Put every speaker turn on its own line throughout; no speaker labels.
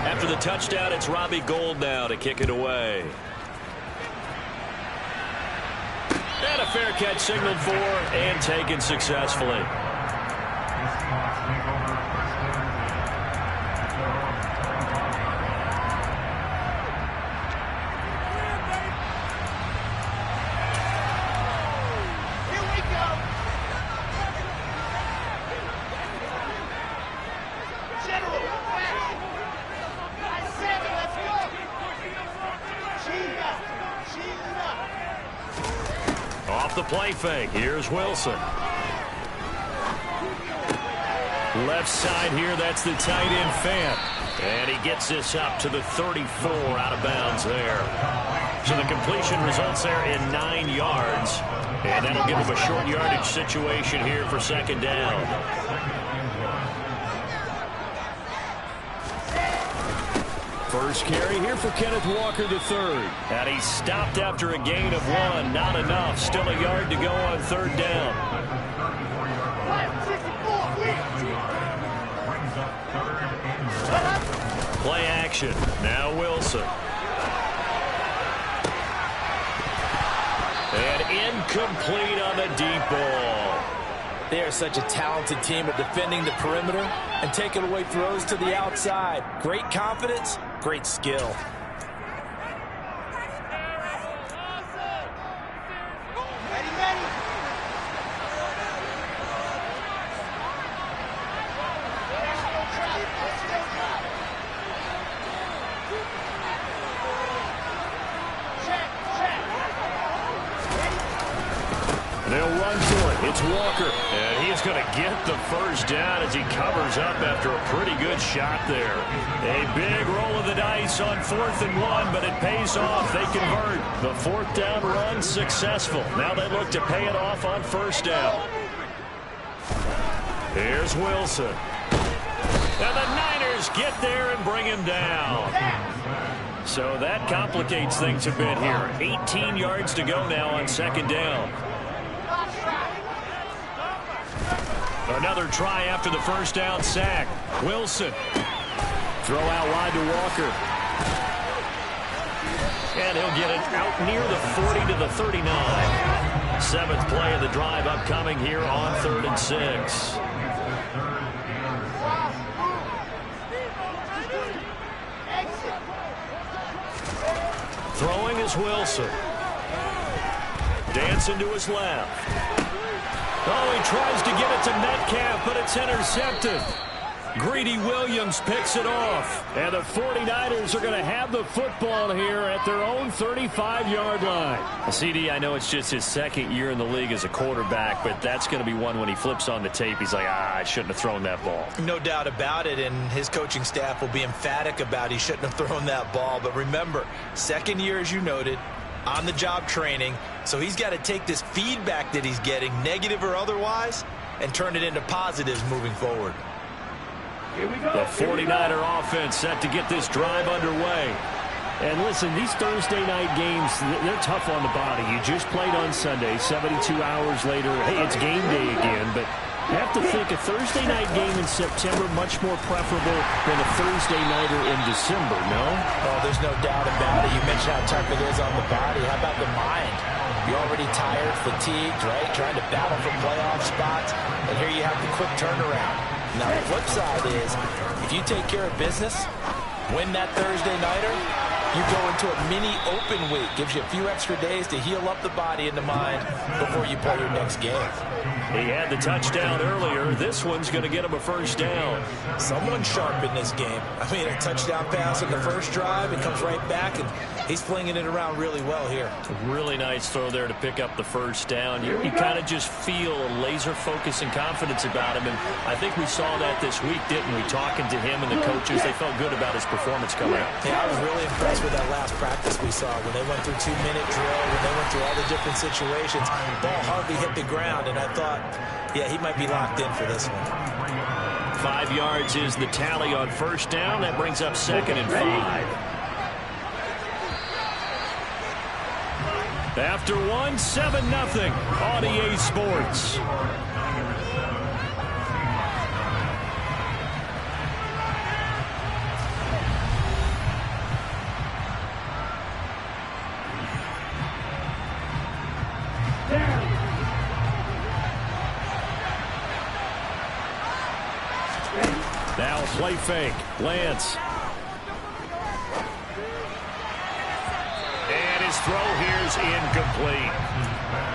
After the touchdown, it's Robbie Gould now to kick it away. And a fair catch signaled for and taken successfully. The play fake. Here's Wilson. Left side here, that's the tight end Fant. And he gets this up to the 34 out of bounds there. So the completion results there in 9 yards. And that'll give him a short yardage situation here for second down. First carry here for Kenneth Walker III. And he stopped after a gain of 1. Not enough. Still a yard to go on third down. Play action. Now Wilson. And incomplete on the deep ball.
They are such a talented team at defending the perimeter and taking away throws to the outside. Great confidence, great skill.
They'll run to it. It's Walker. And he's going to get the first down as he covers up after a pretty good shot there. A big roll of the dice on 4th and 1, but it pays off. They convert. The 4th down run successful. Now they look to pay it off on first down. Here's Wilson. And the Niners get there and bring him down. So that complicates things a bit here. 18 yards to go now on second down. Another try after the first down sack. Wilson. Throw out wide to Walker. And he'll get it out near the 40 to the 39. 7th play of the drive upcoming here on 3rd and 6. Throwing is Wilson. Dancing to his left. Oh, he tries to give it to Metcalf, but it's intercepted. Greedy Williams picks it off. And the 49ers are going to have the football here at their own 35-yard line. CD, I know it's just his 2nd year in the league as a quarterback, but that's going to be one when he flips on the tape. He's like, I shouldn't have thrown that ball.
No doubt about it, and his coaching staff will be emphatic about he shouldn't have thrown that ball. But remember, 2nd year, as you noted, on-the-job training, so he's got to take this feedback that he's getting, negative or otherwise, and turn it into positives moving forward.
The 49er offense set to get this drive underway.
And listen, these Thursday night games, they're tough on the body. You just played on Sunday, 72 hours later, hey, it's game day again, but you have to think a Thursday night game in September much more preferable than a Thursday nighter in December, no?
Oh, there's no doubt about it. You mentioned how tough it is on the body. How about the mind? You're already tired, fatigued, right? Trying to battle for playoff spots, and here you have the quick turnaround. Now, the flip side is, if you take care of business, win that Thursday nighter, you go into a mini open week. Gives you a few extra days to heal up the body and the mind before you play your next game.
He had the touchdown earlier. This one's going to get him a first down.
Someone sharp in this game. I mean, a touchdown pass in the first drive. It comes right back, and he's flinging it around really well here.
Really nice throw there to pick up the first down. You kind of just feel a laser focus and confidence about him, and I think we saw that this week, didn't we? Talking to him and the coaches, they felt good about his performance coming out.
Yeah, I was really impressed with that last practice we saw when they went through 2-minute drill, when they went through all the different situations. Ball hardly hit the ground, and I thought, yeah, he might be locked in for this one.
5 yards is the tally on first down. That brings up 2nd and 5. After 1, 7-0 on EA Sports. Now a play fake. Lance. And his throw here is incomplete.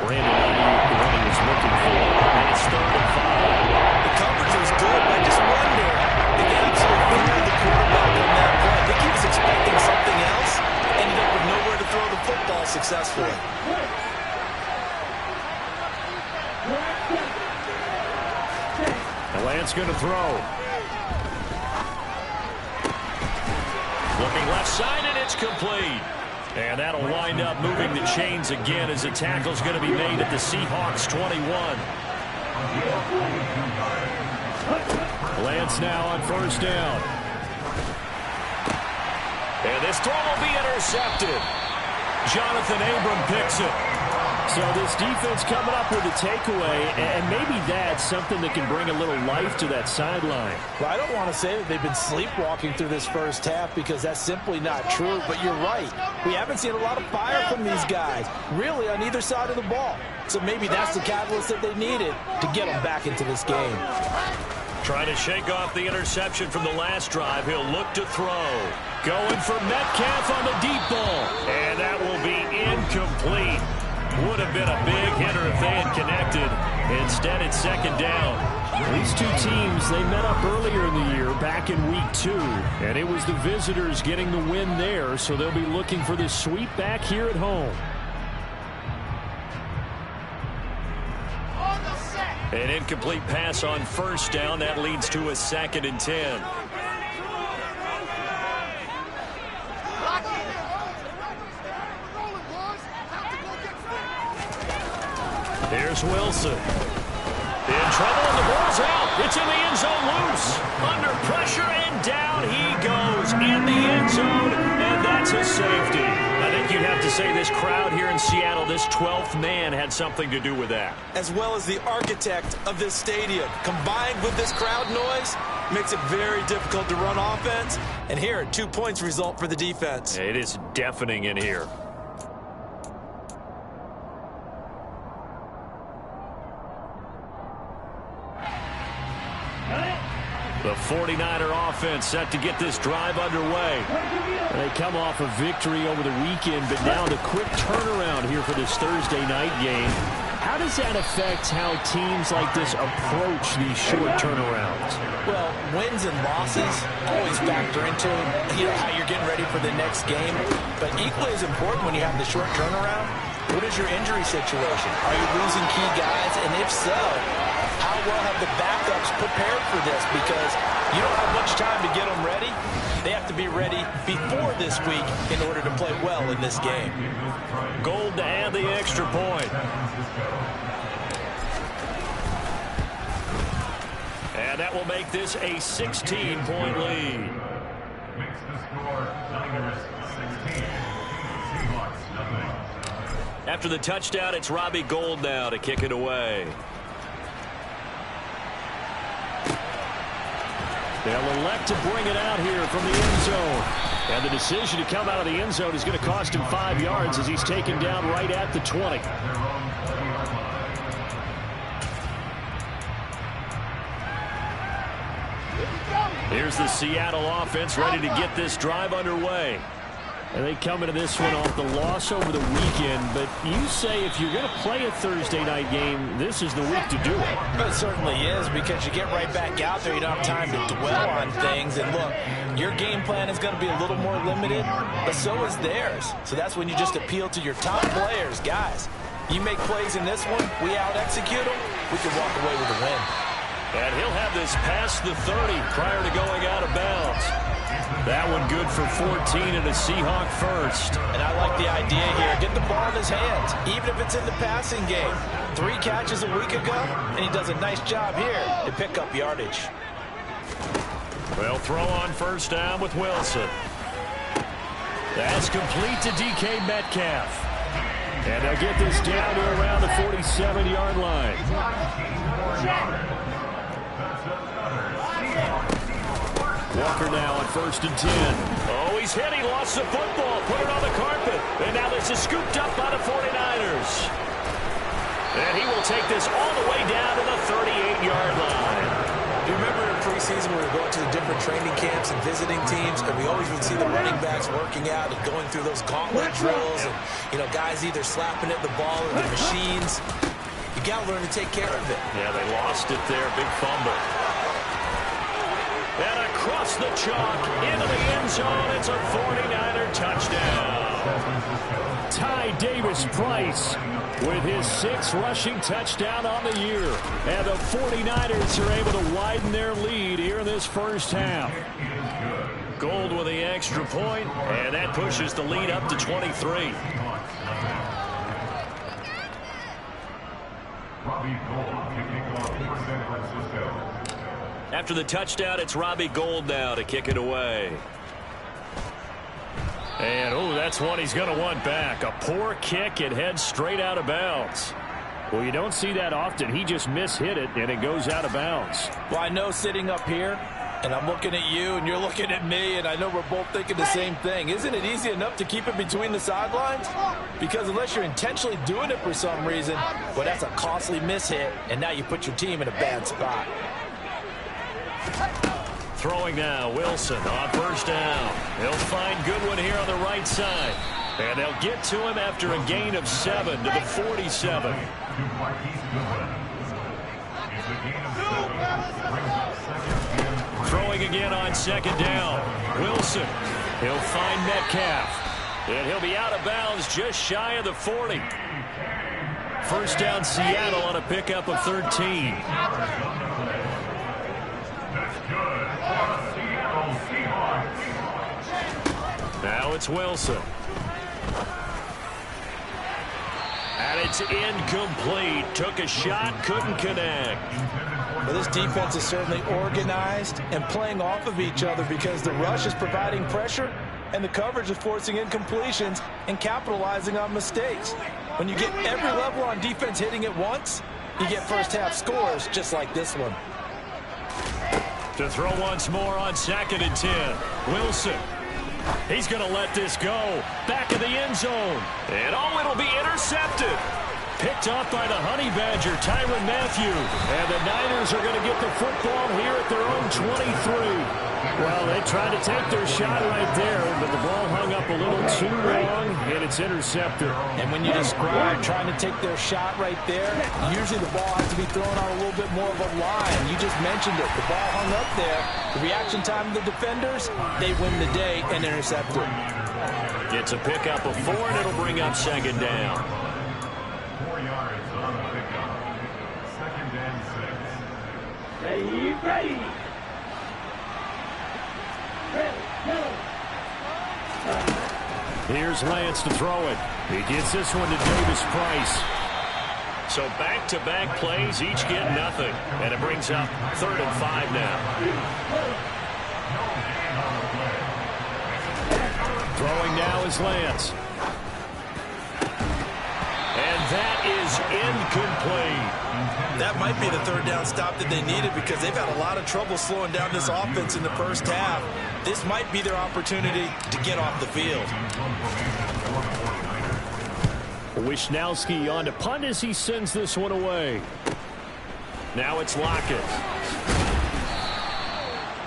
Brandon, what he was looking for. And it's 3rd and 5.
The coverage was good, but I just wonder if they absolutely fooled the quarterback on that play. I think he was expecting something else. Ended up with nowhere to throw the football successfully.
Lance going to throw. Looking left side, and it's complete. And that'll wind up moving the chains again as the tackle's going to be made at the Seahawks 21. Lance now on 1st down. And this throw will be intercepted. Jonathan Abram picks it.
So this defense coming up with a takeaway, and maybe that's something that can bring a little life to that sideline.
Well, I don't want to say that they've been sleepwalking through this first half because that's simply not true, but you're right. We haven't seen a lot of fire from these guys, really on either side of the ball. So maybe that's the catalyst that they needed to get them back into this game.
Trying to shake off the interception from the last drive. He'll look to throw. Going for Metcalf on the deep ball. And that will be incomplete. Would have been a big hitter if they had connected. Instead, it's 2nd down.
These two teams, they met up earlier in the year, back in week 2. And it was the visitors getting the win there, so they'll be looking for this sweep back here at home.
An incomplete pass on 1st down. That leads to a 2nd and 10. Here's Wilson. In trouble, and the ball's out. It's in the end zone loose. Under pressure, and down he goes in the end zone, and that's a safety. I think you'd have to say this crowd here in Seattle, this 12th man, had something to do with that.
As well as the architect of this stadium, combined with this crowd noise, makes it very difficult to run offense. And here, a 2 points result for the defense.
It is deafening in here. The 49er offense set to get this drive underway.
They come off a victory over the weekend, but now the quick turnaround here for this Thursday night game. How does that affect how teams like this approach these short turnarounds?
Well, wins and losses always factor into how you're getting ready for the next game. But equally as important when you have the short turnaround, what is your injury situation? Are you losing key guys? And if so, how well have the backups prepared for this? Because you don't have much time to get them ready. They have to be ready before this week in order to play well in this game.
Gold to add the extra point. And that will make this a 16-point lead.
Makes the score Niners 16, Seahawks nothing.
After the touchdown, it's Robbie Gould now to kick it away.
They'll elect to bring it out here from the end zone. And the decision to come out of the end zone is going to cost him 5 yards as he's taken down right at the 20.
Here's the Seattle offense ready to get this drive underway.
And they come into this one off the loss over the weekend. But you say if you're going to play a Thursday night game, this is the week to do it.
It certainly is, because you get right back out there. You don't have time to dwell on things. And look, your game plan is going to be a little more limited, but so is theirs. So that's when you just appeal to your top players. Guys, you make plays in this one, we out-execute them, we can walk away with a win.
And he'll have this past the 30 prior to going out of bounds. That one good for 14 and a Seahawk first.
And I like the idea here. Get the ball in his hands, even if it's in the passing game. 3 catches a week ago, and he does a nice job here to pick up yardage.
Well, throw on first down with Wilson. That's complete to DK Metcalf.
And they'll get this down to around the 47-yard line.
Walker now on 1st and 10. Oh, he's hit. He lost the football. Put it on the carpet. And now this is scooped up by the 49ers. And he will take this all the way down to the 38-yard line.
You remember in preseason, we were going to the different training camps and visiting teams, and we always would see the running backs working out and going through those gauntlet drills, and, you know, guys either slapping at the ball or the machines. You got to learn to take care of it.
Yeah, they lost it there. Big fumble. And across the chalk, into the end zone. It's a 49er touchdown. Ty Davis-Price with his 6th rushing touchdown on the year. And the 49ers are able to widen their lead here in this first half. Gold with the extra point, and that pushes the lead up to 23. After the touchdown, it's Robbie Gould now to kick it away. And, oh, that's one he's going to want back. A poor kick. It heads straight out of bounds. Well, you don't see that often. He just mishit it, and it goes out of bounds.
Well, I know sitting up here, and I'm looking at you, and you're looking at me, and I know we're both thinking the same thing. Isn't it easy enough to keep it between the sidelines? Because unless you're intentionally doing it for some reason, well, that's a costly mishit, and now you put your team in a bad spot.
Throwing now, Wilson on first down. He'll find Goodwin here on the right side. And they'll get to him after a gain of 7 to the 47. Throwing again on second down. Wilson. He'll find Metcalf. And he'll be out of bounds just shy of the 40. First down, Seattle on a pickup of 13. Now it's Wilson. And it's incomplete. Took a shot, couldn't connect.
Well, this defense is certainly organized and playing off of each other because the rush is providing pressure and the coverage is forcing incompletions and capitalizing on mistakes. When you get every level on defense hitting at once, you get first half scores just like this one.
To throw once more on 2nd and 10. Wilson. He's going to let this go. Back of the end zone. And oh, it'll be intercepted. Picked off by the Honey Badger, Tyrann Mathieu. And the Niners are going to get the football here at their own 23. Well, they tried to take their shot right there, but the ball hung up a little too long, and it's intercepted.
And when you describe trying to take their shot right there, usually the ball has to be thrown on a little bit more of a line. You just mentioned it. The ball hung up there. The reaction time of the defenders, they win the day and intercept it.
It's a pickup of 4, and it'll bring up 2nd down.
4 yards on the pickup. 2nd and 6.
Ready.
Here's Lance to throw it. He gets this one to Davis-Price. So back-to-back plays, each get nothing. And it brings up 3rd and 5 now. Throwing now is Lance. And that is incomplete.
That might be the 3rd down stop that they needed because they've had a lot of trouble slowing down this offense in the first half. This might be their opportunity to get off the field.
Wisnowski on to punt as he sends this one away. Now it's Lockett.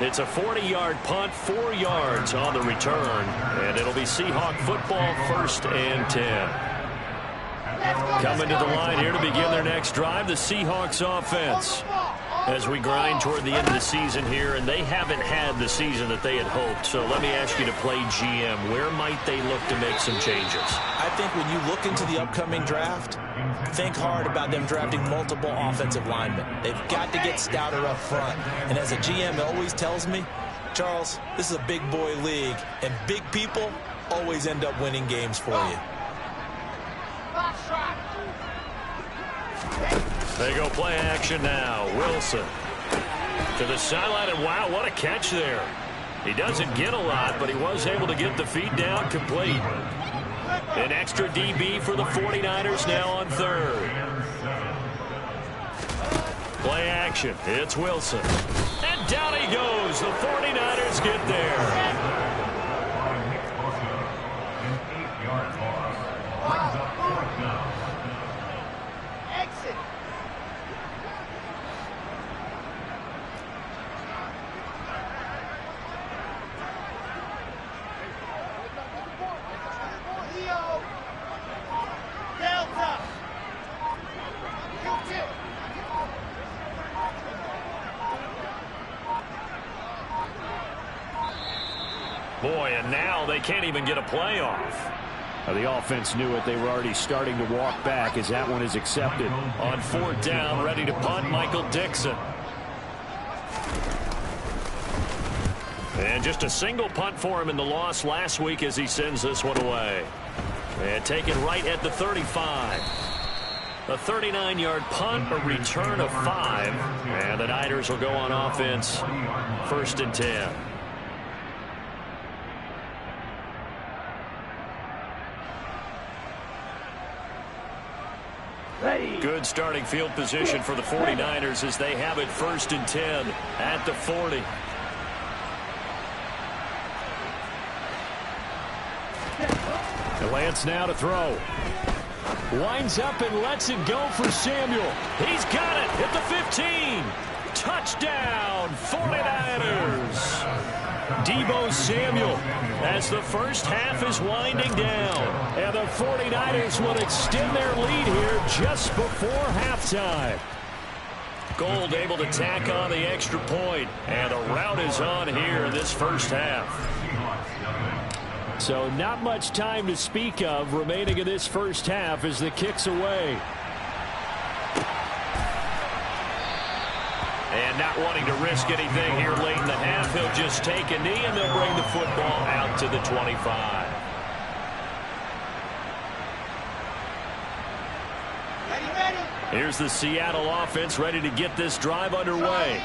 It's a 40-yard punt, 4 yards on the return, and it'll be Seahawk football, 1st and 10. Coming to the line here to begin their next drive, the Seahawks offense. As we grind toward the end of the season here, and they haven't had the season that they had hoped. So let me ask you to play GM. Where might they look to make some changes?
I think when you look into the upcoming draft, think hard about them drafting multiple offensive linemen. They've got to get stouter up front. And as a GM always tells me, Charles, this is a big boy league, and big people always end up winning games for you.
They go play action now. Wilson to the sideline, and wow, what a catch there. He doesn't get a lot, but he was able to get the feet down complete. An extra DB for the 49ers now on 3rd. Play action. It's Wilson. And down he goes. The 49ers get there.
An 8-yard loss. Brings up 4th down.
Boy, and now they can't even get a playoff.
The offense knew it. They were already starting to walk back as that one is accepted.
On 4th down, ready to punt, Michael Dixon. And just a single punt for him in the loss last week as he sends this one away. And taken right at the 35. A 39-yard punt, a return of 5. And the Niners will go on offense, 1st and 10. Good starting field position for the 49ers as they have it 1st and 10 at the 40.
And Lance now to throw. Winds up and lets it go for Samuel.
He's got it at the 15. Touchdown, 49ers. Deebo Samuel as the first half is winding down.
And the 49ers will extend their lead here just before halftime.
Gold able to tack on the extra point. And the rout is on here in this first half.
So not much time to speak of remaining in this first half as the kick's away.
And not wanting to risk anything here late in the half, he'll just take a knee and they'll bring the football out to the 25. Here's the Seattle offense ready to get this drive underway.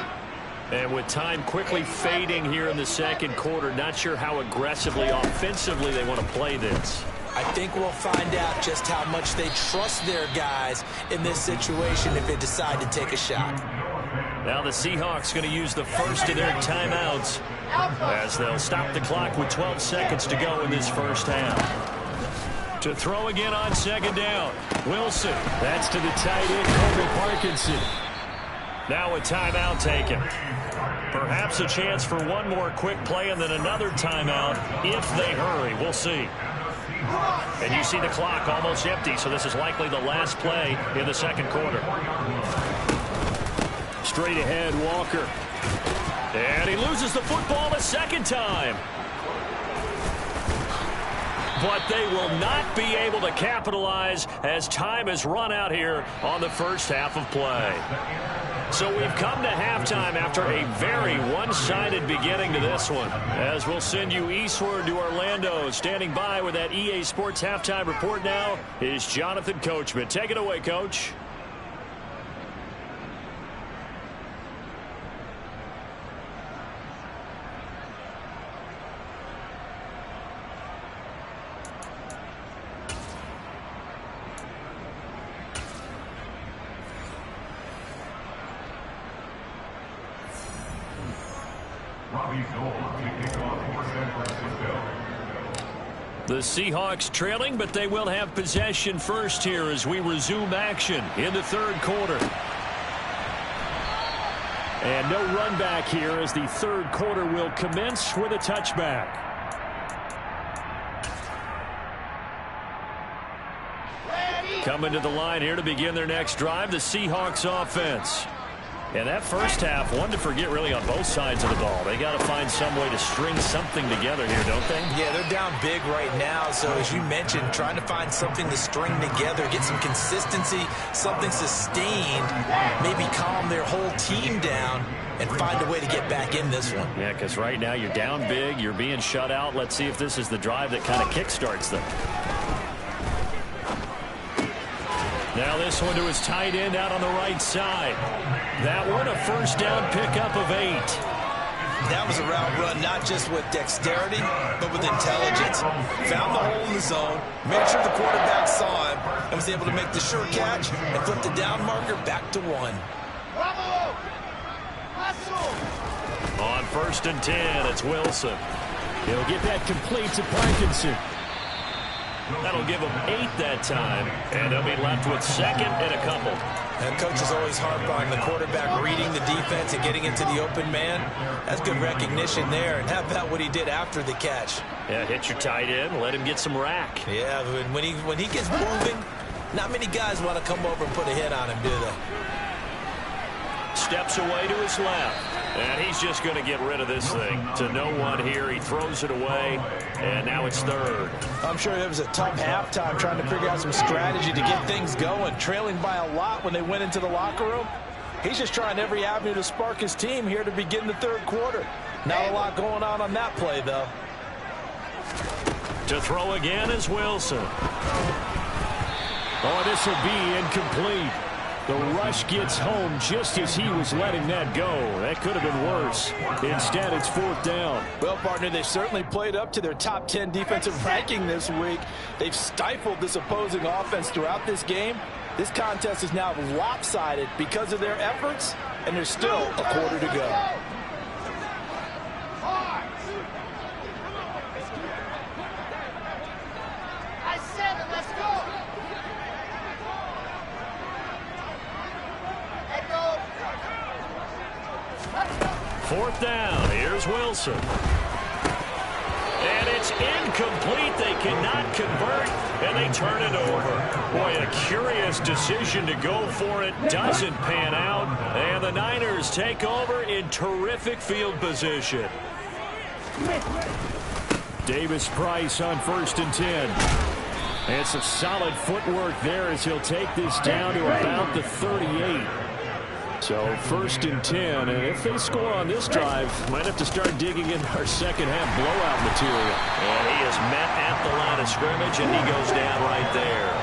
And with time quickly fading here in the second quarter, not sure how aggressively, offensively they want to play this.
I think we'll find out just how much they trust their guys in this situation if they decide to take a shot.
Now the Seahawks going to use the first of their timeouts as they'll stop the clock with 12 seconds to go in this first half. To throw again on 2nd down, Wilson.
That's to the tight end, Colby Parkinson.
Now a timeout taken. Perhaps a chance for one more quick play and then another timeout if they hurry. We'll see. And you see the clock almost empty, so this is likely the last play in the second quarter.
Straight ahead, Walker.
And he loses the football a second time. But they will not be able to capitalize as time has run out here on the first half of play. So we've come to halftime after a very one-sided beginning to this one. As we'll send you eastward to Orlando. Standing by with that EA Sports halftime report now is Jonathan Coachman. Take it away, Coach. The Seahawks trailing, but they will have possession first here as we resume action in the third quarter.
And no run back here as the third quarter will commence with a touchback.
Coming to the line here to begin their next drive, the Seahawks offense. And that first half, one to forget really on both sides of the ball. They got to find some way to string something together here, don't they?
Yeah, they're down big right now. So as you mentioned, trying to find something to string together, get some consistency, something sustained, maybe calm their whole team down and find a way to get back in this one.
Yeah, because right now you're down big, you're being shut out. Let's see if this is the drive that kind of kickstarts them. Now this one to his tight end out on the right side. That one a first down pickup of 8.
That was a route run not just with dexterity, but with intelligence. Found the hole in the zone, made sure the quarterback saw him, and was able to make the sure catch and flip the down marker back to 1.
On 1st and 10, it's Wilson.
He'll get that complete to Parkinson.
That'll give them 8 that time, and they'll be left with 2nd and a couple.
And coach is always harp on the quarterback reading the defense and getting into the open man. That's good recognition there. And how about what he did after the catch?
Yeah, hit your tight end, let him get some rack.
Yeah, when he gets moving, not many guys want to come over and put a hit on him, do they?
steps away to his left. And he's just going to get rid of this thing. To no one here. He throws it away. And now it's third.
I'm sure it was a tough halftime trying to figure out some strategy to get things going. Trailing by a lot when they went into the locker room. He's just trying every avenue to spark his team here to begin the third quarter. Not a lot going on that play, though.
To throw again is Wilson.
Oh, this will be incomplete. The rush gets home just as he was letting that go. That could have been worse. Instead, it's fourth down.
Well, partner, they've certainly played up to their top 10 defensive ranking this week. They've stifled this opposing offense throughout this game. This contest is now lopsided because of their efforts, and there's still a quarter to go.
Fourth down. Here's Wilson. And it's incomplete. They cannot convert, and they turn it over. Boy, a curious decision to go for it. Doesn't pan out, and the Niners take over in terrific field position.
Davis Price on 1st and 10. And some solid footwork there as he'll take this down to about the 38. So 1st and 10, and if they score on this drive, might have to start digging in our second half blowout material.
And he is met at the line of scrimmage, and he goes down right there.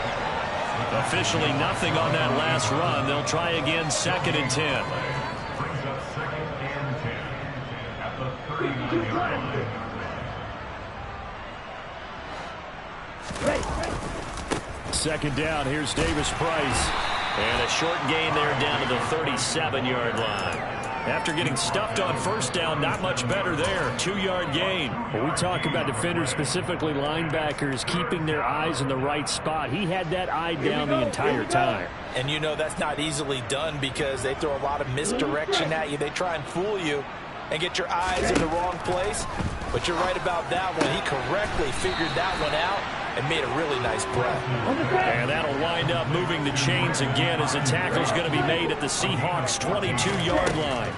Officially nothing on that last run. They'll try again 2nd and 10.
Brings up 2nd and 10 at the 39-yard line.
Second down, here's Davis Price.
And a short gain there down to the 37-yard line. After getting stuffed on 1st down, not much better there. 2-yard gain.
When we talk about defenders, specifically linebackers, keeping their eyes in the right spot, he had that eye down the entire time.
And you know that's not easily done because they throw a lot of misdirection at you. They try and fool you and get your eyes in the wrong place. But you're right about that one. He correctly figured that one out and made a really nice play.
And that'll wind up moving the chains again as the tackle's going to be made at the Seahawks' 22-yard line.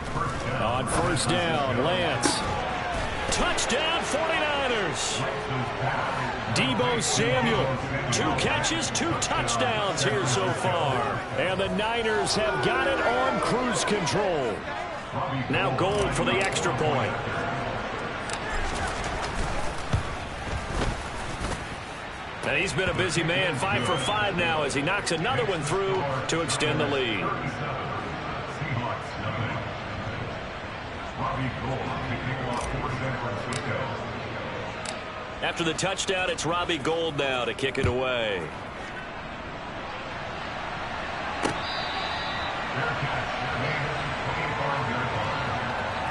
On 1st down, Lance.
Touchdown 49ers. Deebo Samuel. 2 catches, 2 touchdowns here so far.
And the Niners have got it on cruise control.
Now Gold for the extra point. And he's been a busy man, 5 for 5 now as he knocks another one through to extend the lead. After the touchdown, it's Robbie Gould now to kick it away.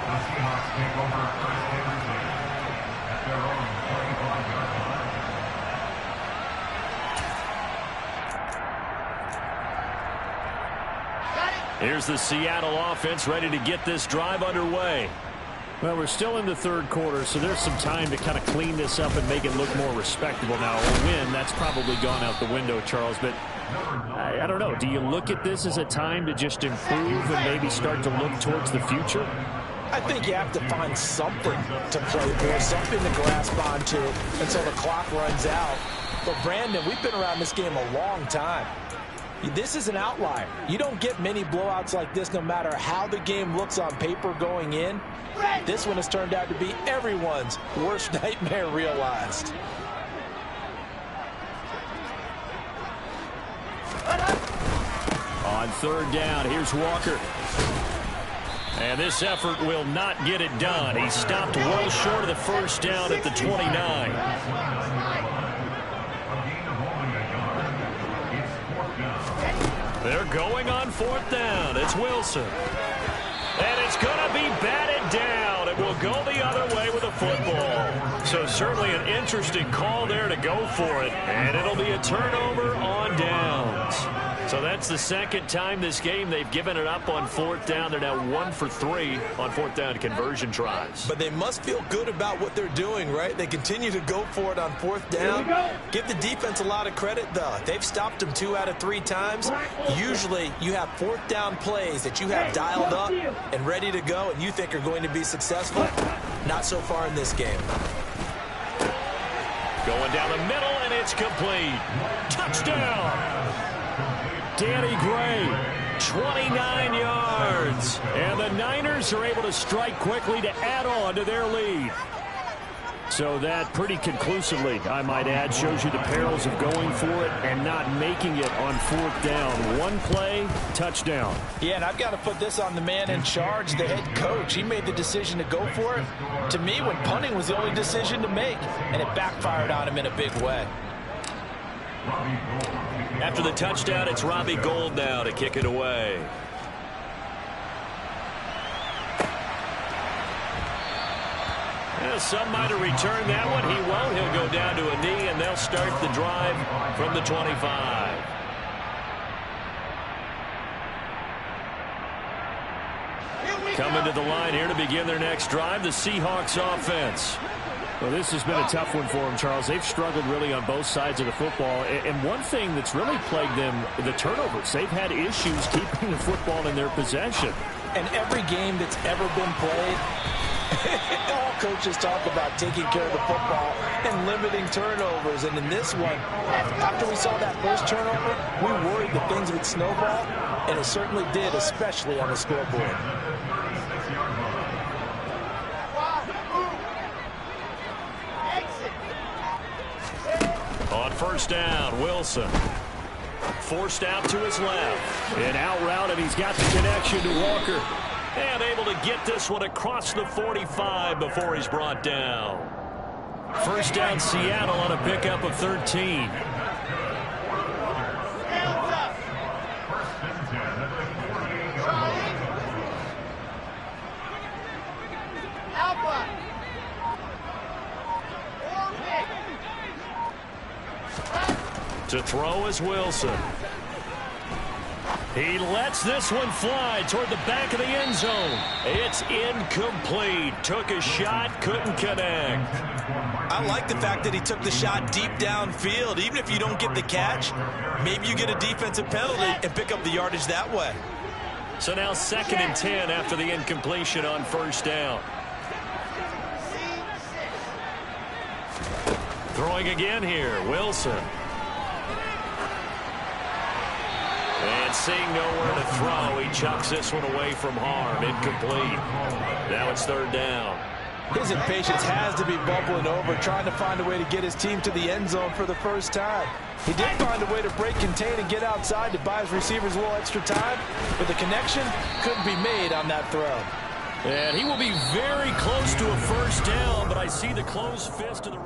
The Seahawks take over 1st and 10 at their own 25-yard line.
Here's the Seattle offense ready to get this drive underway.
Well, we're still in the third quarter, so there's some time to kind of clean this up and make it look more respectable. Now, a win, that's probably gone out the window, Charles, but I don't know. Do you look at this as a time to just improve and maybe start to look towards the future?
I think you have to find something to play for, something to grasp onto until the clock runs out. But, Brandon, we've been around this game a long time. This is an outlier. You don't get many blowouts like this no matter how the game looks on paper going in. This one has turned out to be everyone's worst nightmare realized.
On 3rd down, here's Walker.
And this effort will not get it done. He stopped well short of the 1st down at the 29. They're going on 4th down. It's Wilson. And it's going to be batted down. It will go the other way with a football. So certainly an interesting call there to go for it. And it'll be a turnover on downs. So that's the second time this game they've given it up on fourth down. They're now 1 for 3 on fourth down conversion tries.
But they must feel good about what they're doing, right? They continue to go for it on fourth down. Give the defense a lot of credit, though. They've stopped them 2 out of 3 times. Usually you have fourth down plays that you have dialed up and ready to go and you think are going to be successful. Not so far in this game.
Going down the middle, and it's complete. Touchdown! Danny Gray, 29 yards. And the Niners are able to strike quickly to add on to their lead. So that pretty conclusively, I might add, shows you the perils of going for it and not making it on fourth down. One play, touchdown.
Yeah, and I've got to put this on the man in charge, the head coach. He made the decision to go for it. To me, when punting was the only decision to make, and it backfired on him in a big way.
After the touchdown, it's Robbie Gould now to kick it away. Some might have returned that one. He won't. He'll go down to a knee, and they'll start the drive from the 25. Coming to the line here to begin their next drive, the Seahawks offense.
Well, this has been a tough one for them, Charles. They've struggled really on both sides of the football. And one thing that's really plagued them, the turnovers. They've had issues keeping the football in their possession.
And every game that's ever been played, all coaches talk about taking care of the football and limiting turnovers. And in this one, after we saw that first turnover, we worried that things would snowball, and it certainly did, especially on the scoreboard.
On first down, Wilson. Forced out to his left.
An out route, and he's got the connection to Walker.
And able to get this one across the 45 before he's brought down. First down, Seattle on a pickup of 13. To throw is Wilson. He lets this one fly toward the back of the end zone. It's incomplete. Took a shot, couldn't connect.
I like the fact that he took the shot deep downfield. Even if you don't get the catch, maybe you get a defensive penalty and pick up the yardage that way.
So now 2nd and 10 after the incompletion on first down. Throwing again here, Wilson. And seeing nowhere to throw, he chucks this one away from harm. Incomplete. Now it's 3rd down.
His impatience has to be bubbling over, trying to find a way to get his team to the end zone for the first time. He did find a way to break contain and get outside to buy his receivers a little extra time, but the connection couldn't be made on that throw.
And he will be very close to a first down, but I see the closed fist of the...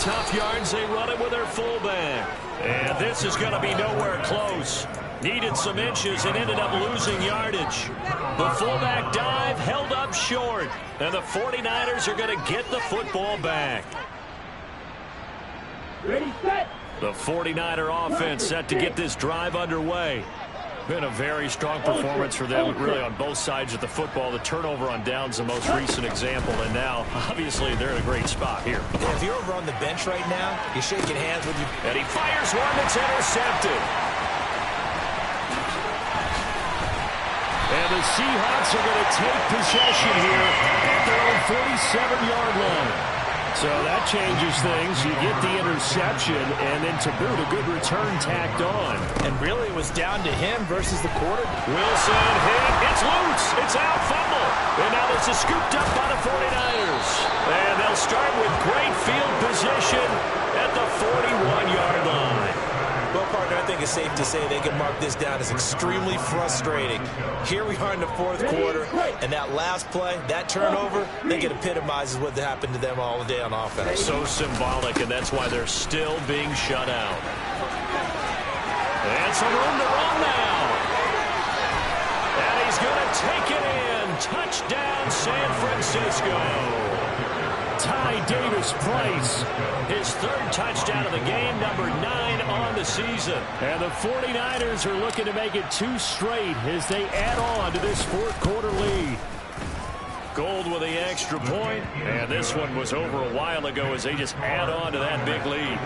Tough yards, they run it with their fullback. And this is going to be nowhere close. Needed some inches and ended up losing yardage. The fullback dive held up short. And the 49ers are going to get the football back.
Ready, set.
The 49er offense set to get this drive underway. Been a very strong performance for them, really, on both sides of the football. The turnover on downs the most recent example, and now, obviously, they're in a great spot here.
Yeah, if you're over on the bench right now, you're shaking hands with you.
And he fires one that's intercepted. And the Seahawks are going to take possession here at their own 47-yard line. So that changes things. You get the interception, and then to boot, a good return tacked on.
And really, it was down to him versus the quarterback.
Wilson hit. It's loose. It's out, fumble. And now this is scooped up by the 49ers. And they'll start with great field position at the 41-yard line.
Well, partner, I think it's safe to say they can mark this down as extremely frustrating. Here we are in the 4th quarter, and that last play, that turnover, I think it epitomizes what happened to them all day on offense.
So symbolic, and that's why they're still being shut out. And some room to run now. And he's going to take it in. Touchdown, San Francisco. Ty Davis-Price, his third touchdown of the game, number 9 on the season. And the 49ers are looking to make it 2 straight as they add on to this fourth quarter lead. Gold with the extra point, and this one was over a while ago as they just add on to that big lead.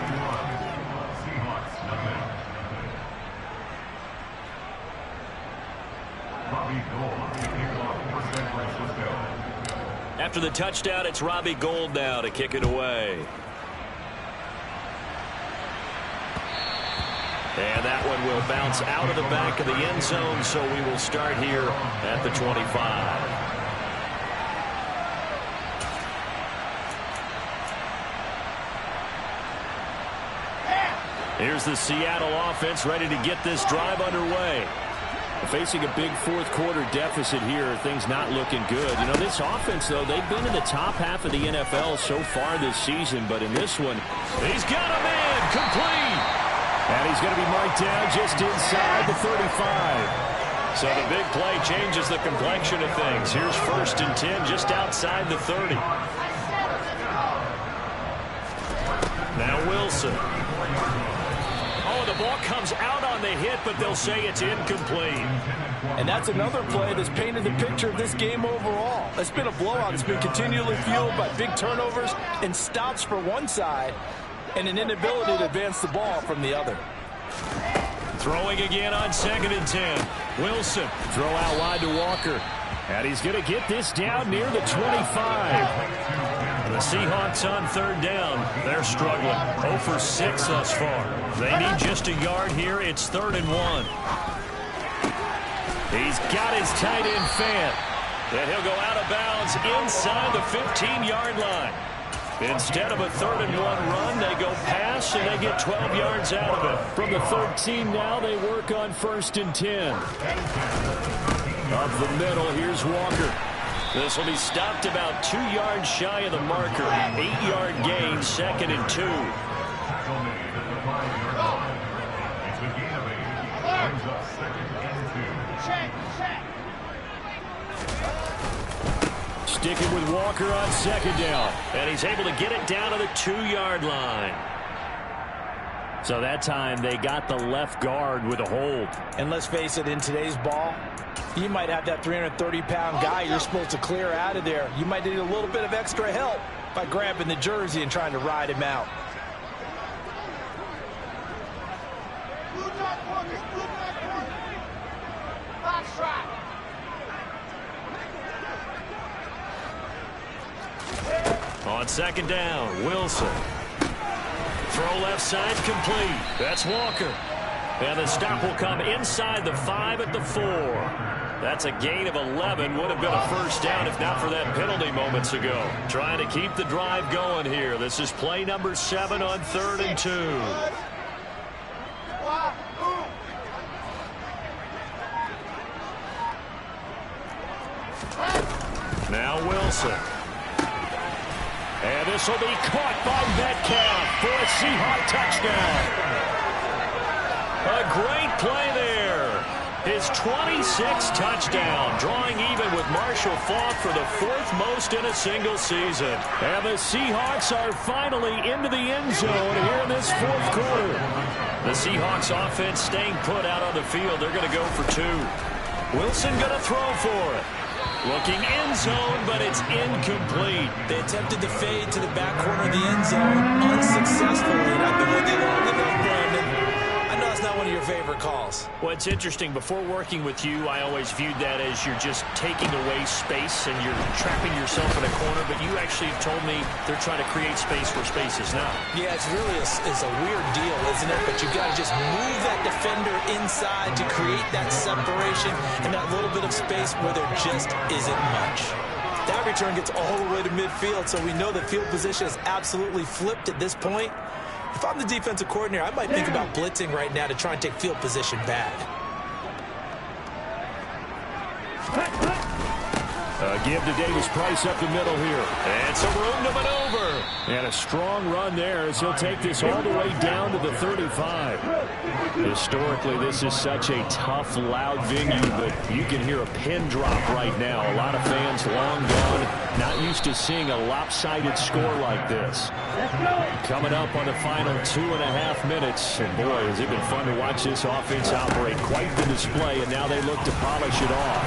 After the touchdown, it's Robbie Gould now to kick it away. And that one will bounce out of the back of the end zone, so we will start here at the 25. Here's the Seattle offense ready to get this drive underway. Facing a big fourth quarter deficit here, things not looking good. You know, this offense, though, they've been in the top half of the NFL so far this season, but in this one, he's got a man complete. And he's going to be marked down just inside the 35. So the big play changes the complexion of things. Here's 1st and 10 just outside the 30. Now Wilson. Oh, the ball comes out on the hit, but they'll say it's incomplete.
And that's another play that's painted the picture of this game overall. It's been a blowout. It's been continually fueled by big turnovers and stops for one side and an inability to advance the ball from the other.
Throwing again on 2nd and 10. Wilson, throw out wide to Walker. And he's going to get this down near the 25. The Seahawks on 3rd down. They're struggling. 0 for 6 thus far. They need just a yard here. It's 3rd and 1. He's got his tight end Fant. And he'll go out of bounds inside the 15-yard line. Instead of a 3rd and 1 run, they go pass, and they get 12 yards out of it. From the 13 now, they work on 1st and 10. Up the middle, here's Walker. This will be stopped about 2 yards shy of the marker. 8-yard gain, 2nd and 2. Sticking with Walker on 2nd down. And he's able to get it down to the 2-yard line. So that time they got the left guard with a hold.
And let's face it, in today's ball, you might have that 330-pound guy you're supposed to clear out of there. You might need a little bit of extra help by grabbing the jersey and trying to ride him out.
On 2nd down, Wilson. Throw left side complete. That's Walker. And the stop will come inside the 5 at the 4. That's a gain of 11. Would have been a 1st down if not for that penalty moments ago. Trying to keep the drive going here. This is play number 7 on 3rd and 2. Now Wilson. And this will be caught by Metcalf for a Seahawk touchdown. A great play there. His 26th touchdown, drawing even with Marshall Faulk for the 4th most in a single season. And the Seahawks are finally into the end zone here in this 4th quarter. The Seahawks offense staying put out on the field. They're going to go for 2. Wilson going to throw for it. Looking end zone, but it's incomplete.
They attempted to fade to the back corner of the end zone unsuccessfully. And I've been with you long enough, Brandon. I know it's not one of your favorite calls.
Well, it's interesting. Before working with you, I always viewed that as you're just taking away space and you're trapping yourself in a corner. But you actually have told me they're trying to create space where space is not.
Yeah, it's really it's a weird deal, isn't it? But you've got to just move that defender inside to create that separation and that little bit of space where there just isn't much. That return gets all the way to midfield, so we know the field position is absolutely flipped at this point. If I'm the defensive coordinator, I might think about blitzing right now to try and take field position back.
Give to Davis-Price up the middle here.
And some room to maneuver. And a strong run there as he'll take this all the way down to the 35. Historically, this is such a tough, loud venue, but you can hear a pin drop right now. A lot of fans long gone, not used to seeing a lopsided score like this. Coming up on the final 2.5 minutes, and boy, has it been fun to watch this offense operate. Quite the display, and now they look to polish it off.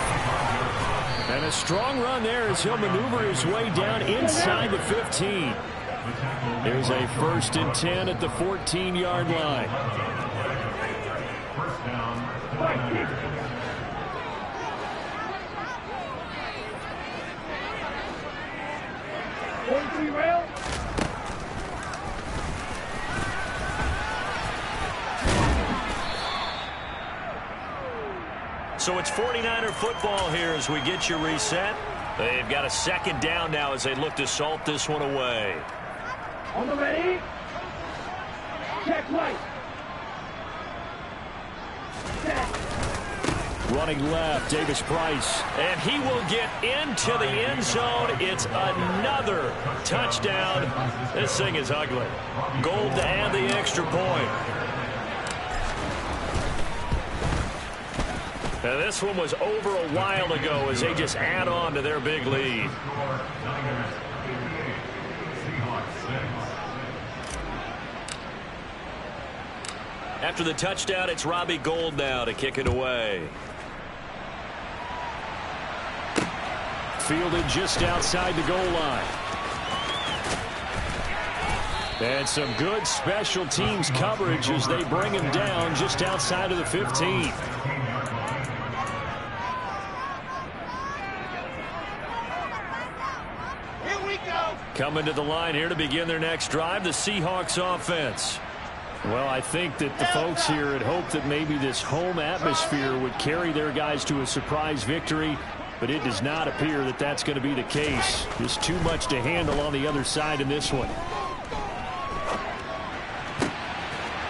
And a strong run there as he'll maneuver his way down inside the 15. Here's a 1st and 10 at the 14-yard line.
First down.
So it's 49er football here as we get you reset. They've got a 2nd down now as they look to salt this one away.
On the ready. Check right.
Running left, Davis Price. And he will get into the end zone. It's another touchdown. This thing is ugly. Gold to add the extra point. Now this one was over a while ago as they just add on to their big lead. After the touchdown, it's Robbie Gould now to kick it away. Fielded just outside the goal line. And some good special teams coverage as they bring him down just outside of the 15. Coming to the line here to begin their next drive, the Seahawks offense. Well, I think that the folks here had hoped that maybe this home atmosphere would carry their guys to a surprise victory, but it does not appear that that's going to be the case. Just too much to handle on the other side in this one.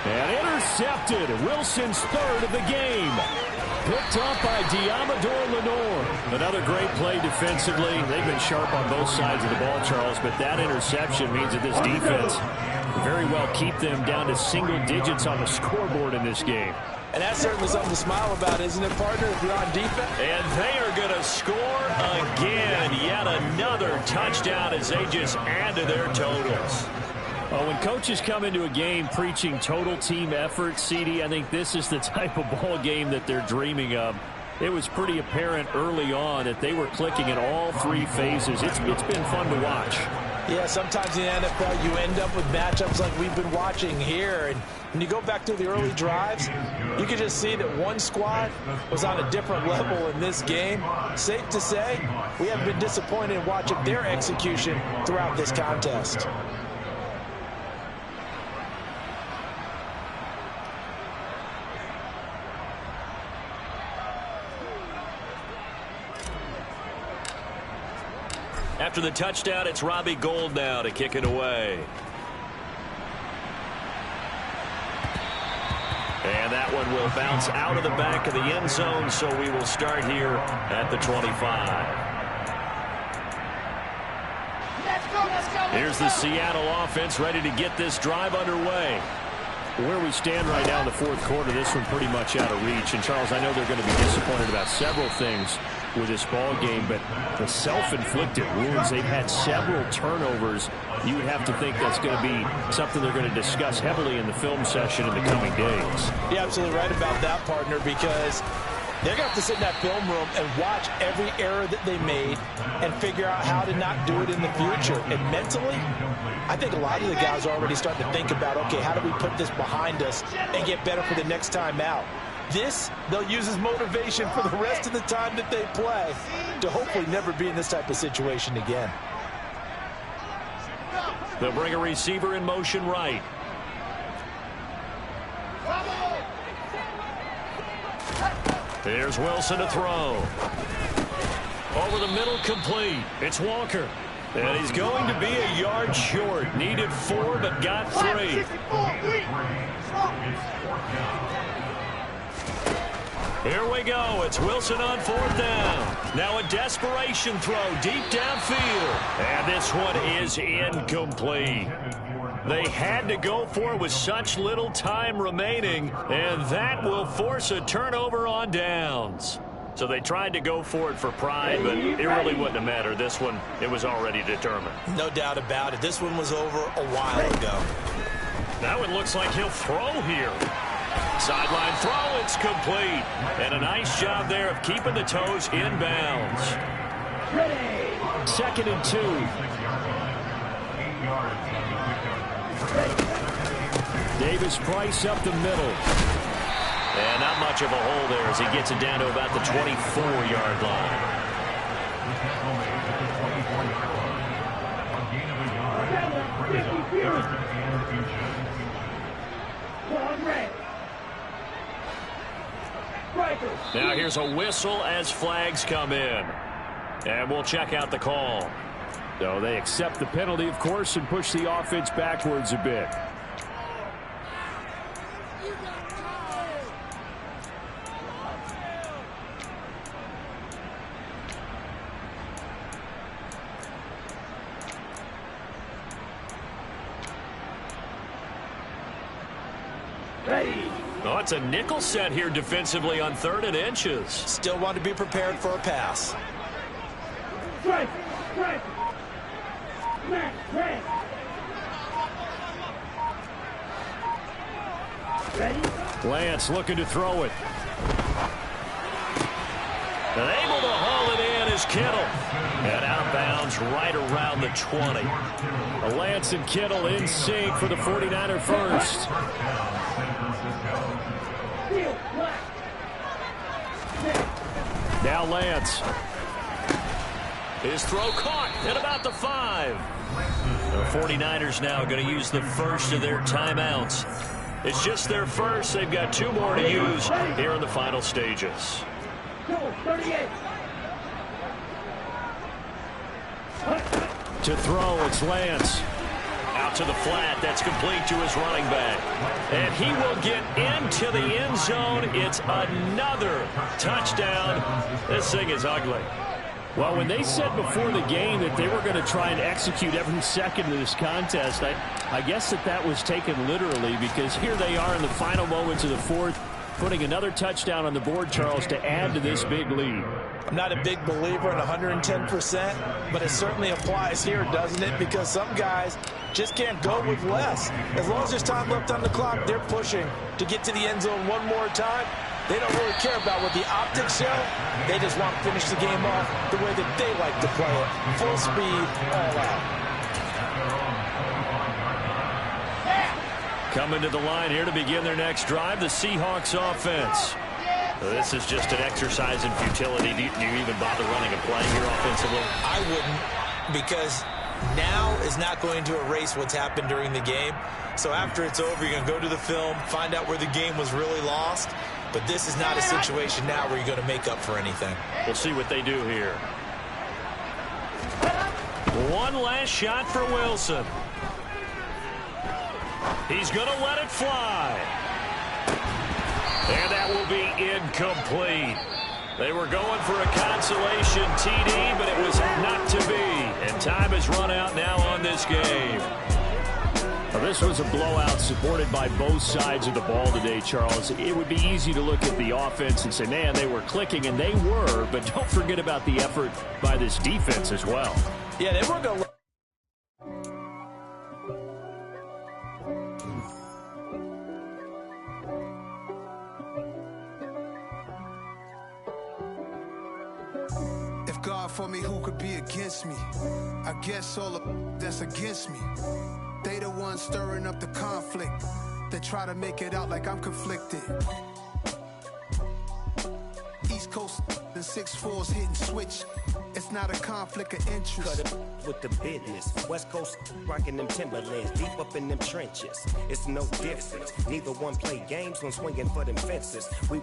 And intercepted. Wilson's 3rd of the game. Picked up by Diamador Lenore. Another great play defensively. They've been sharp on both sides of the ball, Charles, but that interception means that this defense very well keep them down to single digits on the scoreboard in this game.
And that's certainly something to smile about, isn't it, partner, if you're on defense?
And they are going to score again. Yet another touchdown as they just add to their totals. Well, when coaches come into a game preaching total team effort, CD, I think this is the type of ball game that they're dreaming of. It was pretty apparent early on that they were clicking in all 3 phases. It's been fun to watch.
Yeah, sometimes in the NFL you end up with matchups like we've been watching here. And when you go back to the early drives, you can just see that one squad was on a different level in this game. Safe to say, we haven't been disappointed in watching their execution throughout this contest.
After the touchdown, it's Robbie Gould now to kick it away. And that one will bounce out of the back of the end zone, so we will start here at the 25. Here's the Seattle offense ready to get this drive underway. Where we stand right now in the 4th quarter, this one pretty much out of reach. And, Charles, I know they're going to be disappointed about several things with this ball game, but the self-inflicted wounds, they've had several turnovers. You would have to think that's going to be something they're going to discuss heavily in the film session in the coming days.
You're absolutely right about that, partner, because they're going to have to sit in that film room and watch every error that they made and figure out how to not do it in the future. And mentally, I think a lot of the guys are already starting to think about, okay, how do we put this behind us and get better for the next time out? This, they'll use as motivation for the rest of the time that they play to hopefully never be in this type of situation again.
They'll bring a receiver in motion right. There's Wilson to throw. Over the middle, complete. It's Walker. And he's going to be a yard short. Needed 4, but got 3. Here we go. It's Wilson on 4th down. Now a desperation throw deep downfield. And this one is incomplete. They had to go for it with such little time remaining, and that will force a turnover on downs. So they tried to go for it for pride, but it really wouldn't have mattered. This one, it was already determined.
No doubt about it. This one was over a while ago.
Now it looks like he'll throw here. Sideline throw, it's complete. And a nice job there of keeping the toes in bounds.
2nd and 2. Davis Price up the middle.
And not much of a hole there as he gets it down to about the 24-yard line. Now here's a whistle as flags come in. And we'll check out the call.
So they accept the penalty, of course, and push the offense backwards a bit.
Oh, it's a nickel set here defensively on 3rd and inches.
Still want to be prepared for a pass.
Strike! Strike! Smash! Red! Ready?
Lance looking to throw it.
And able to haul it in is Kittle. And outbounds right around the 20.
Lance and Kittle in sync for the 49er first. Now Lance.
His throw caught at about the 5. The 49ers now going to use the first of their timeouts. It's just their first. They've got 2 more to use here in the final stages.
38.
To throw, it's Lance.
Out to the flat. That's complete to his running back. And he will get into the end zone. It's another touchdown. This thing is ugly.
Well, when they said before the game that they were going to try and execute every second of this contest, I guess that was taken literally, because here they are in the final moments of the 4th, putting another touchdown on the board, Charles, to add to this big lead.
I'm not a big believer in 110%, but it certainly applies here, doesn't it? Because some guys just can't go with less. As long as there's time left on the clock, they're pushing to get to the end zone one more time. They don't really care about what the optics show. They just want to finish the game off the way that they like to play it. Full speed, all out.
Coming to the line here to begin their next drive, the Seahawks offense. This is just an exercise in futility. Do you even bother running a play here offensively?
I wouldn't, because now is not going to erase what's happened during the game. So after it's over, you're going to go to the film, find out where the game was really lost. But this is not a situation now where you're going to make up for anything.
We'll see what they do here. One last shot for Wilson. He's going to let it fly. And that will be incomplete. They were going for a consolation TD, but it was not to be. And time has run out now on this game.
Well, this was a blowout supported by both sides of the ball today, Charles. It would be easy to look at the offense and say, man, they were clicking, and they were, but don't forget about the effort by this defense as well.
Yeah, they were going to...
God for me, who could be against me? I guess all of that's against me. They the ones stirring up the conflict. They try to make it out like I'm conflicted. East Coast and 6'4's hitting switch. It's not a conflict of interest.
Cut it with the business. West Coast rocking them Timberlands, deep up in them trenches. It's no difference. Neither one play games when swinging for them fences. We